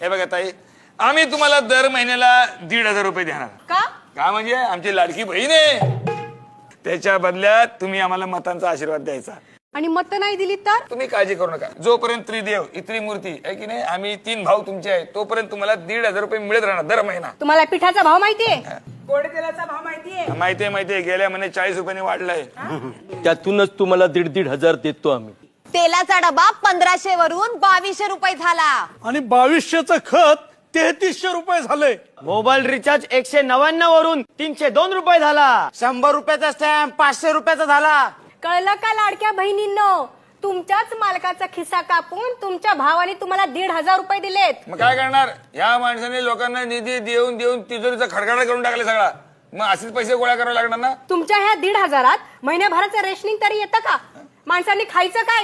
हे बघा ताई, आम्ही तुम्हाला दर महिन्याला 1,500 रुपये देणार. का म्हणजे आमची लाडकी बहीण आहे, त्याच्या बदल्यात तुम्ही आम्हाला मतांचा आशीर्वाद द्यायचा. आणि मत नाही दिली तर तुम्ही काळजी करू नका. जोपर्यंत त्रिदेव इत्री मूर्ती आहे की नाही, आम्ही 3 भाऊ तुमचे आहे, तोपर्यंत तुम्हाला 1,500 रुपये मिळत राहणार दर महिना. तुम्हाला पिठाचा भाव माहितीये? गोड तेलाचा भाव माहितीये? माहितीये. गेल्या महिन्यात 40 रुपयांनी वाढलाय. त्यातूनच तुम्हाला 1,500 देतो आम्ही. तेलाचा डबा 1500 वरून 2200 रुपये झाला. आणि 2200चं खत 3300 रुपये झाले. मोबाईल रिचार्ज 199 वरून 302 रुपये झाला. 100 रुपयाचा स्टॅम्प 500 रुपयाचा झाला. कळलं का लाडक्या बहिणींनो? तुमच्याच मालकाचा खिस्सा कापून तुमच्या भावाने तुम्हाला 1,500 रुपये दिलेत. मग काय करणार? या माणसाने लोकांना निधी देऊन देऊन तिजोरीचा खडखडा करून टाकले सगळा. मग असेच पैसे गोळा करावे लागणार ना. तुमच्या ह्या 1,500 महिन्याभराचं रेशनिंग तरी येतं का? माणसांनी खायचं काय?